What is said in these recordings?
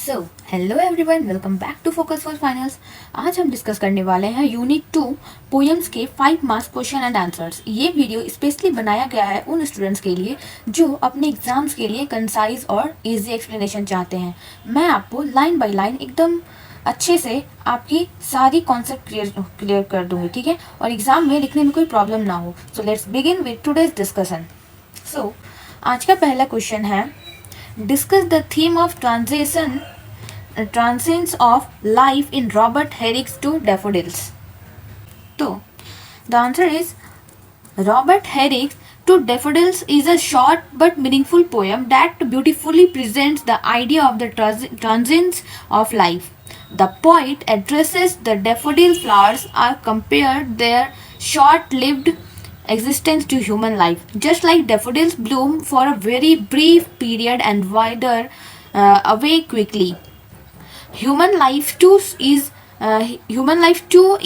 So hello everyone, welcome back to focus for finals. आज हम discuss करने वाले हैं यूनिट 2 पोएम्स के 5 मार्क्स क्वेश्चन एंड आंसर्स। ये वीडियो स्पेशली बनाया गया है उन स्टूडेंट्स के लिए जो अपने एग्जाम्स के लिए कंसाइज और इजी एक्सप्लेनेशन चाहते हैं। मैं आपको लाइन बाय लाइन एकदम अच्छे से आपकी सारी कॉन्सेप्ट क्लियर कर दूंगी, ठीक है, और एग्जाम में लिखने में कोई प्रॉब्लम ना हो। So let's begin with today's discussion. So आज का पहला क्वेश्चन है, discuss the theme of transience of life in Robert Herrick's To Daffodils. So, the answer is Robert Herrick's To Daffodils is a short but meaningful poem that beautifully presents the idea of the transience of life. The poet addresses the daffodil flowers are compared their short-lived existence to human life. Just like daffodils bloom for a very brief period and wither away quickly, human life too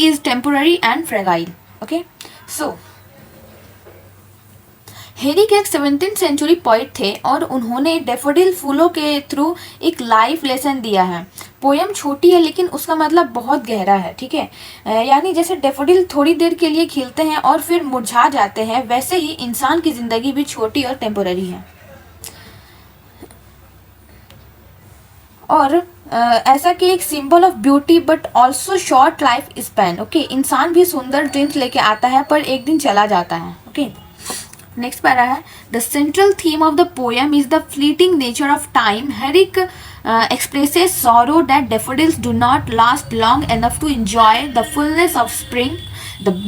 is temporary and fragile. Okay, so Herrick एक 17th century poet थे और उन्होंने daffodil फूलों के through एक life lesson दिया है। Poem छोटी है लेकिन उसका मतलब बहुत गहरा है, ठीक है। यानी जैसे डेफोडिल थोड़ी देर के लिए खिलते हैं और फिर मुरझा जाते हैं, वैसे ही इंसान की जिंदगी भी छोटी और टेम्पोररी है। और ऐसा कि एक symbol of beauty but also short life span. Okay, इंसान भी सुंदर ड्रीम्स लेके आता है पर एक दिन चला जाता है। ओके, नेक्स्ट पैरा है, the central theme of the poem is the fleeting nature of time. Herrick expresses sorrow that daffodils do not last long enough to enjoy the fullness of spring.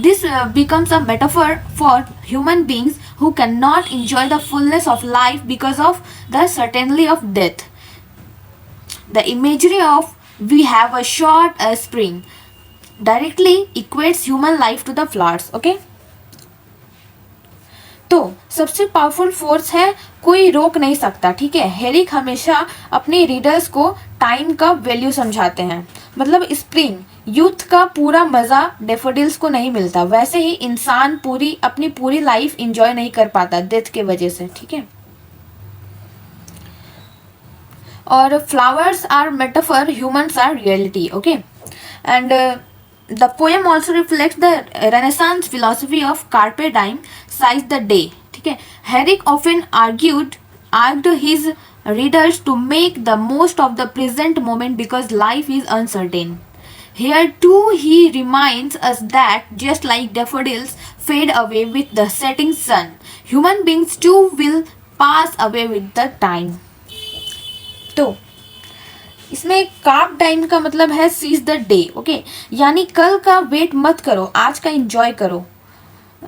This becomes a metaphor for human beings who cannot enjoy the fullness of life because of the certainty of death. The imagery of "we have a short spring" directly equates human life to the flowers. Okay. तो सबसे powerful force है, कोई रोक नहीं सकता, ठीक है। Herrick हमेशा अपने रीडर्स को टाइम का वैल्यू समझाते हैं। मतलब स्प्रिंग यूथ का पूरा मजा डेफोडिल्स को नहीं मिलता, वैसे ही इंसान अपनी पूरी लाइफ एंजॉय नहीं कर पाता डेथ के वजह से, ठीक है। और flowers are metaphor, humans are reality. Okay, and the poem also reflects the Renaissance philosophy of carpe diem, seize the day. ठीक है, Herrick often argued his readers to make the most of the present moment because life is uncertain. Here too he reminds us that just like daffodils fade away with the setting sun, human beings too will pass away with the time. तो इसमें carp time का मतलब है seize the day. Okay, यानी कल का wait मत करो, आज का एंजॉय करो।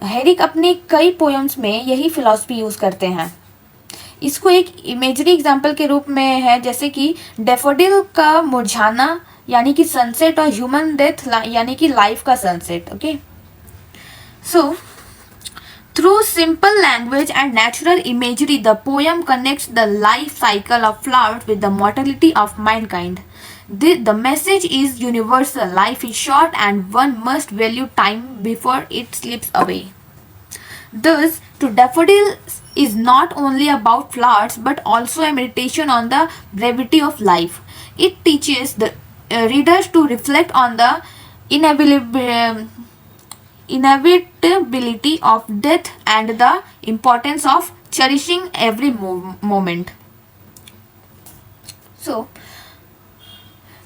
हेरिक अपने कई पोएम्स में यही फिलॉसफी यूज करते हैं। इसको एक इमेजरी एग्जांपल के रूप में है, जैसे कि डेफोडिल का मुरझाना यानी कि सनसेट और ह्यूमन डेथ यानी कि लाइफ का sunset. Okay, so through simple language and natural imagery, the poem connects the life cycle of flowers with the mortality of mankind. The message is universal. Life is short and one must value time before it slips away. Thus, To Daffodils is not only about flowers but also a meditation on the brevity of life. It teaches the readers to reflect on the inevitability of death and the importance of cherishing every moment. So,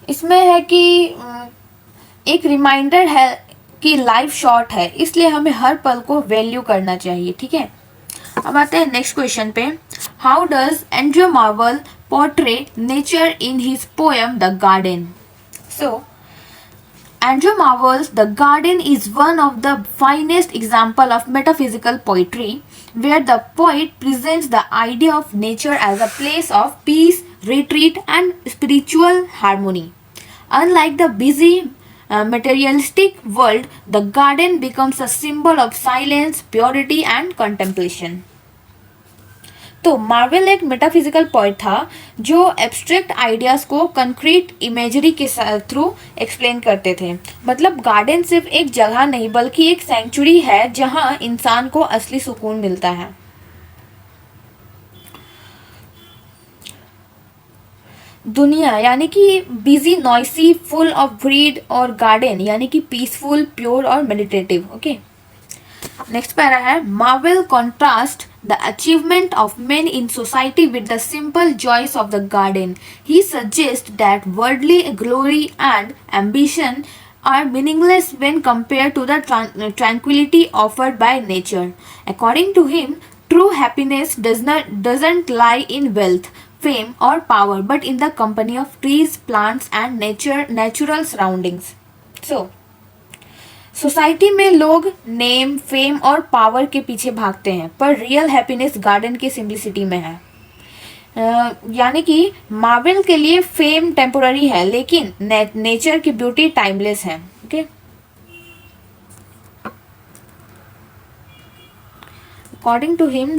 इसमें है कि एक reminder है कि life short है, इसलिए हमें हर पल को वैल्यू करना चाहिए, ठीक है। अब आते हैं नेक्स्ट क्वेश्चन पे। How does Andrew Marvel portray nature in his poem the garden? So Andrew Marvel's The Garden is one of the finest examples of metaphysical poetry, where the poet presents the idea of nature as a place of peace, retreat, and spiritual harmony. Unlike the busy, materialistic world, the garden becomes a symbol of silence, purity, and contemplation. तो marvel एक metaphysical poet था जो abstract ideas को concrete imagery के through explain करते थे। मतलब garden सिर्फ एक जगह नहीं बल्कि एक सेंचुरी है जहां इंसान को असली सुकून मिलता है। दुनिया यानी कि busy, noisy, full of breed, और गार्डन यानी कि पीसफुल, प्योर और मेडिटेटिव. ओके, नेक्स्ट पैरा है Marvel contrast the achievement of men in society with the simple joys of the garden. He suggests that worldly glory and ambition are meaningless when compared to the tranquility offered by nature. According to him, true happiness doesn't lie in wealth, fame or power, but in the company of trees, plants and natural surroundings. So society में लोग name, fame और power के पीछे भागते हैं, पर real happiness garden की simplicity में है. यानी कि मार्वल के लिए फेम टेम्पोररी है, लेकिन नेचर की ब्यूटी टाइमलेस है. Okay, according to him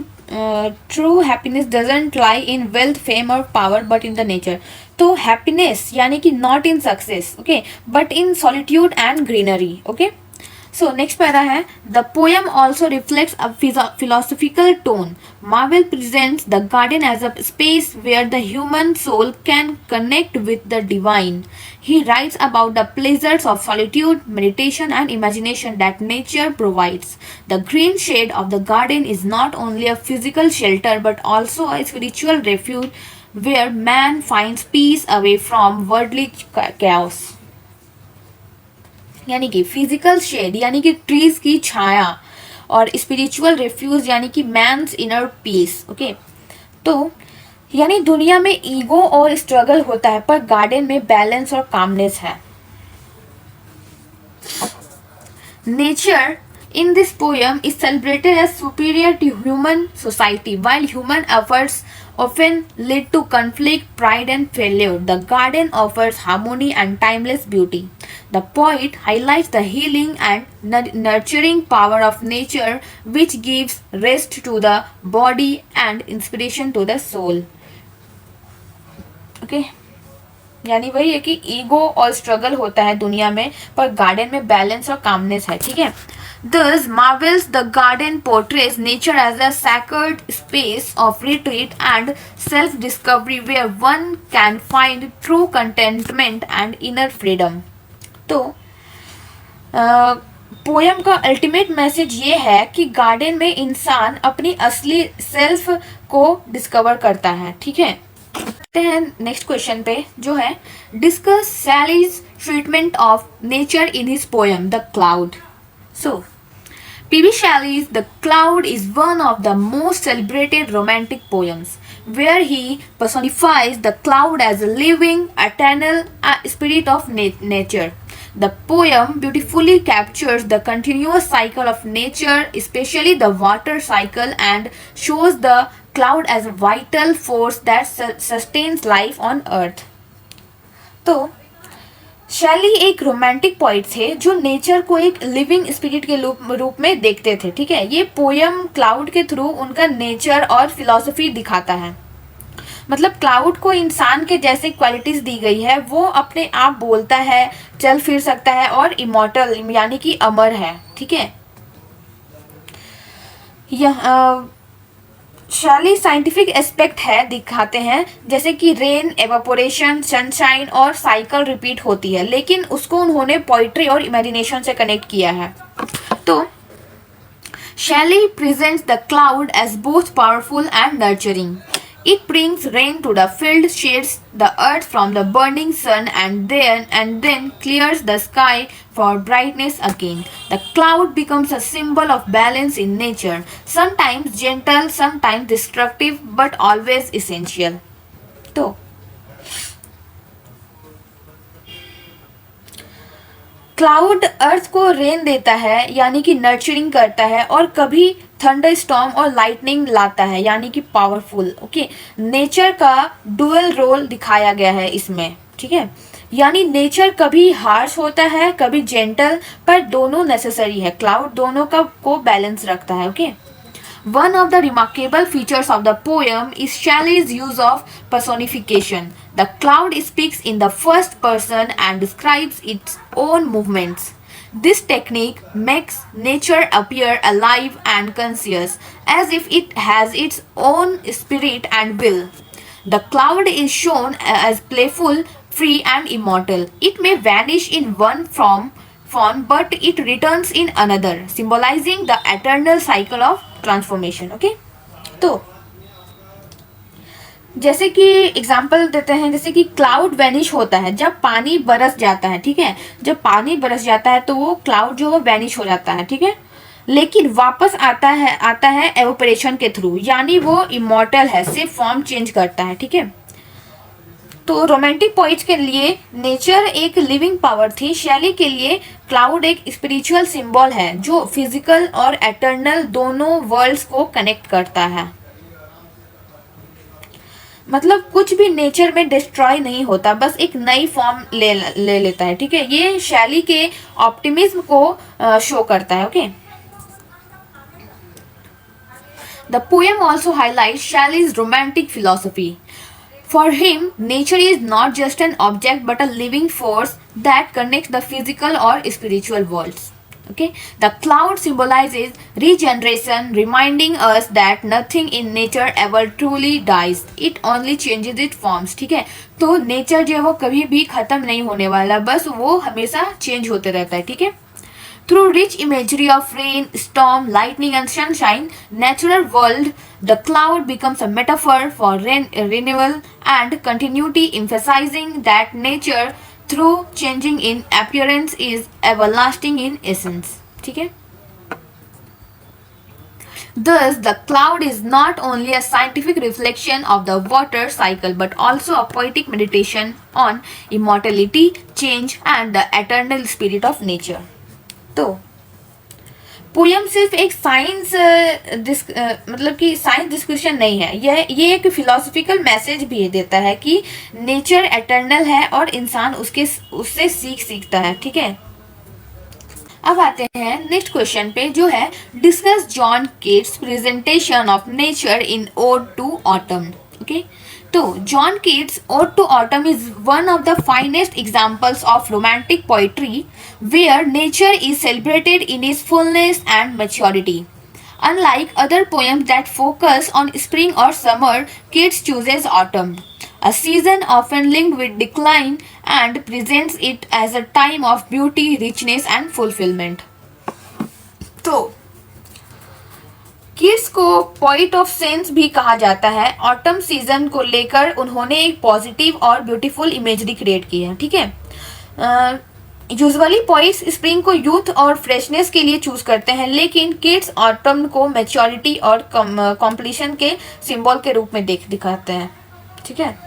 true happiness doesn't lie in wealth, fame और power, but in the nature. तो हैप्पीनेस यानी कि not in success, okay, but in solitude and greenery. Okay, so next para hai the poem also reflects a philosophical tone. Marvel presents the garden as a space where the human soul can connect with the divine. He writes about the pleasures of solitude, meditation and imagination that nature provides. The green shade of the garden is not only a physical shelter but also a spiritual refuge where man finds peace away from worldly chaos. यानी कि physical shade यानी कि trees की छाया, और spiritual refuse यानी कि mains inner peace. Okay, तो यानी दुनिया में ईगो और स्ट्रगल होता है, पर गार्डन में बैलेंस और कामनेस है. Nature in this poem is celebrated as superior to human society, while human efforts often lead to conflict, pride and failure. The garden offers harmony and timeless beauty. The poet highlights the healing and nurturing power of nature, which gives rest to the body and inspiration to the soul. Okay, यानी वही है कि ego और struggle होता है दुनिया में, पर गार्डन में बैलेंस और कामनेस है. ठीक है, Thus, Marvel's The Garden portrays nature as a sacred space of retreat and self-discovery where one can find true contentment and inner freedom. तो पोयम का अल्टीमेट मैसेज ये है कि गार्डन में इंसान अपनी असली सेल्फ को डिस्कवर करता है. ठीक है, नेक्स्ट क्वेश्चन पे जो है discuss सैलीज treatment of nature in his poem the cloud. So, P.B. Shelley's The Cloud is one of the most celebrated romantic poems, where he personifies the cloud as a living, eternal spirit of nature. The poem beautifully captures the continuous cycle of nature, especially the water cycle, and shows the cloud as a vital force that sustains life on earth. तो शैली एक romantic poet थे जो nature को एक living spirit के रूप में देखते थे. ठीक है, ये पोयम क्लाउड के थ्रू उनका नेचर और फिलॉसफी दिखाता है. मतलब क्लाउड को इंसान के जैसे क्वालिटीज दी गई है, वो अपने आप बोलता है, चल फिर सकता है और इमॉर्टल यानी कि अमर है. ठीक है, यह शैली साइंटिफिक एस्पेक्ट है दिखाते हैं, जैसे कि रेन, एवापोरेशन, सनशाइन और साइकिल रिपीट होती है, लेकिन उसको उन्होंने पोइट्री और इमेजिनेशन से कनेक्ट किया है. तो Shelley presents the cloud as both powerful and nurturing. It brings rain to the field, shades the earth from the burning sun, and then clears the sky for brightness again. The cloud becomes a symbol of balance in nature, sometimes gentle, sometimes destructive, but always essential. तो cloud अर्थ को rain देता है यानी कि nurturing करता है, और कभी थंडर स्टॉर्म और लाइटनिंग लाता है यानी कि पावरफुल. ओके, नेचर का डुअल रोल दिखाया गया है इसमें. ठीक है, यानी नेचर कभी हार्श होता है, कभी जेंटल, पर दोनों नेसेसरी है. क्लाउड दोनों का को बैलेंस रखता है. Okay, One of the remarkable features of the poem is Shelley's use of personification. The cloud speaks in the first person and describes its own movements. This technique makes nature appear alive and conscious, as if it has its own spirit and will. The cloud is shown as playful, free, and immortal. It may vanish in one form, but it returns in another, symbolizing the eternal cycle of transformation. Okay, तो जैसे कि example देते हैं, जैसे कि cloud vanish होता है जब पानी बरस जाता है, ठीक है। जब पानी बरस जाता है तो वो क्लाउड जो है वैनिश हो जाता है, ठीक है। लेकिन वापस आता है एवोपरेशन के थ्रू, यानी वो इमॉर्टल है, सिर्फ फॉर्म चेंज करता है, ठीक है। तो रोमांटिक पोइट्स के लिए नेचर एक लिविंग पावर थी। शैली के लिए क्लाउड एक स्पिरिचुअल सिंबल है जो फिजिकल और एटर्नल दोनों वर्ल्ड्स को कनेक्ट करता है। मतलब कुछ भी नेचर में डिस्ट्रॉय नहीं होता, बस एक नई फॉर्म ले लेता है, ठीक है। ये शैली के ऑप्टिमिज्म को शो करता है। Okay, the poem also highlight Shelley's romantic philosophy. For him, nature is not just an object but a living force that connects the physical or spiritual worlds. Okay, the cloud symbolizes regeneration, reminding us that nothing in nature ever truly dies. It only changes its forms. ठीक है, तो nature जो है वो कभी भी खत्म नहीं होने वाला, बस वो हमेशा चेंज होते रहता है, ठीक है। Through rich imagery of rain, storm, lightning, and sunshine, natural world, the cloud becomes a metaphor for renewal and continuity, emphasizing that nature, through changing in appearance, is everlasting in essence. ठीक है? Thus, the cloud is not only a scientific reflection of the water cycle but also a poetic meditation on immortality, change, and the eternal spirit of nature. तो poem सिर्फ एक science मतलब कि science discussion नहीं है, ये एक philosophical message भी देता है कि नेचर एटर्नल है और इंसान उससे सीखता है, ठीक है। अब आते हैं नेक्स्ट क्वेश्चन पे, जो है discuss John Keats presentation of nature in ode to autumn. Okay, तो John Keats ode to autumn is one of the finest examples of romantic poetry where nature is celebrated in its fullness and maturity. Unlike other poems that focus on spring or summer, Keats chooses autumn, a season often linked with decline, and presents it as a time of beauty, richness, and fulfillment. तो Keats को poet of sense भी कहा जाता है। Autumn season को लेकर उन्होंने एक पॉजिटिव और ब्यूटीफुल इमेजरी क्रिएट की है, ठीक है। यूजुअली पोइट्स स्प्रिंग को यूथ और फ्रेशनेस के लिए चूज करते हैं, लेकिन किड्स ऑटम को मैच्योरिटी और कॉम्प्लीशन के सिंबल के रूप में दिखाते हैं, ठीक है।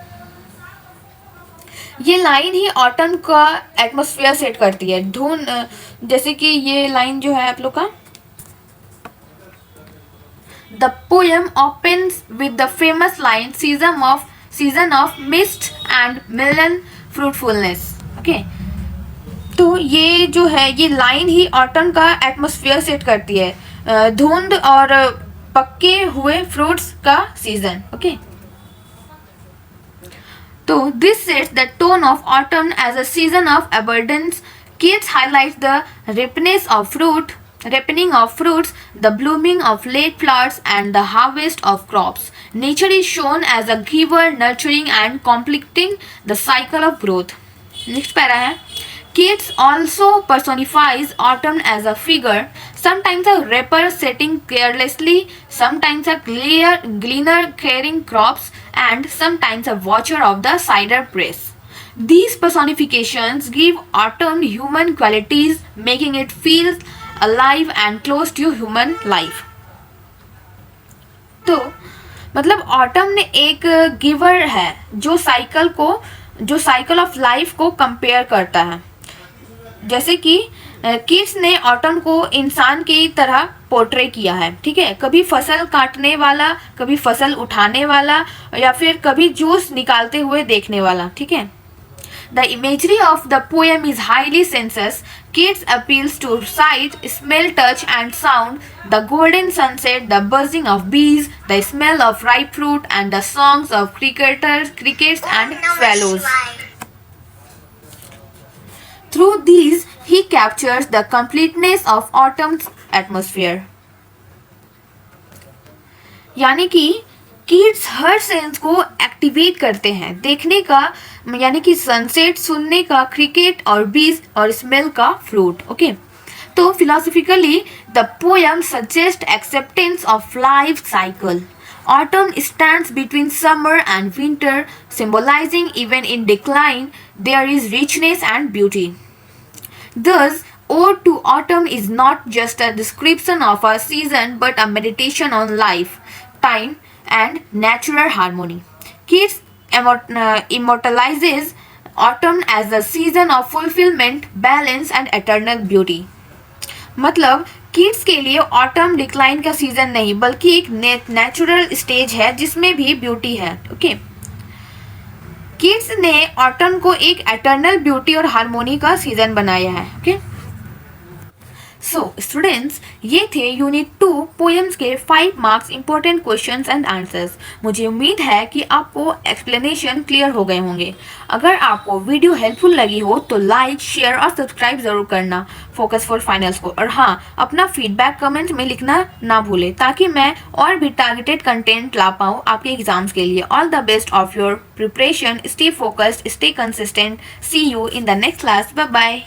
ये लाइन ही ऑटम का एटमॉस्फेयर सेट करती है। धुन, जैसे कि ये लाइन जो है आप लोग का, the poem opens with the famous line season of mist and mellow fruitfulness. Okay, तो ये जो है ये लाइन ही ऑटम का एटमॉस्फेयर सेट करती है, धुंध और पक्के हुए फ्रूट्स का सीजन। ओके, तो this sets the tone of autumn as a season of abundance. Keats highlights the ripening of fruits, the blooming of late flowers, and the harvest of crops. Nature is shown as a giver, nurturing and completing the cycle of growth. Next para है, Keats also personifies autumn as a figure, sometimes a reaper setting carelessly, sometimes a gleaner clearing crops, and sometimes a watcher of the cider press. These personifications give autumn human qualities, making it feel alive and close to human life. तो मतलब autumn ने एक giver है जो cycle of life को compare करता है। जैसे कि कीट्स ने ऑटम को इंसान की तरह पोर्ट्रे किया है, ठीक है। कभी फसल काटने वाला, कभी फसल उठाने वाला, या फिर कभी जूस निकालते हुए देखने वाला, ठीक है। The imagery of the poem is highly census. Keats appeals to sight, smell, touch, and sound. The golden sunset, the buzzing of bees, the smell of ripe fruit, and the songs of crickets and swallows. Through these, he captures the completeness of autumn's atmosphere. यानी कि kids हर sense को activate करते हैं, देखने का यानी कि sunset, सुनने का क्रिकेट और बीज और स्मेल का फ्रूट। ओके, तो philosophically the poem suggest acceptance of life cycle. Autumn stands between summer and winter, symbolizing even in decline there is richness and beauty. Thus, Ode to Autumn is not just a description of a season but a meditation on life, time, and natural harmony. Keats immortalizes autumn as a season of fulfillment, balance, and eternal beauty. मतलब kids के लिए autumn decline का season नहीं बल्कि एक natural stage है जिसमें भी ब्यूटी है। ओके, किड्स ने ऑटम को एक एटर्नल ब्यूटी और हार्मोनी का सीजन बनाया है। ओके, सो स्टूडेंट्स, ये थे यूनिट 2 पोएम्स के 5 marks important questions and answers. मुझे उम्मीद है कि आपको एक्सप्लेनेशन क्लियर हो गए होंगे। अगर आपको वीडियो हेल्पफुल लगी हो तो लाइक, शेयर और सब्सक्राइब जरूर करना फोकस फॉर फाइनल्स को। और हाँ, अपना फीडबैक कमेंट में लिखना ना भूलें ताकि मैं और भी टारगेटेड कंटेंट ला पाऊँ आपके एग्जाम्स के लिए। All the best of your preparation, stay focused, stay consistent. See you in the next class. Bye bye.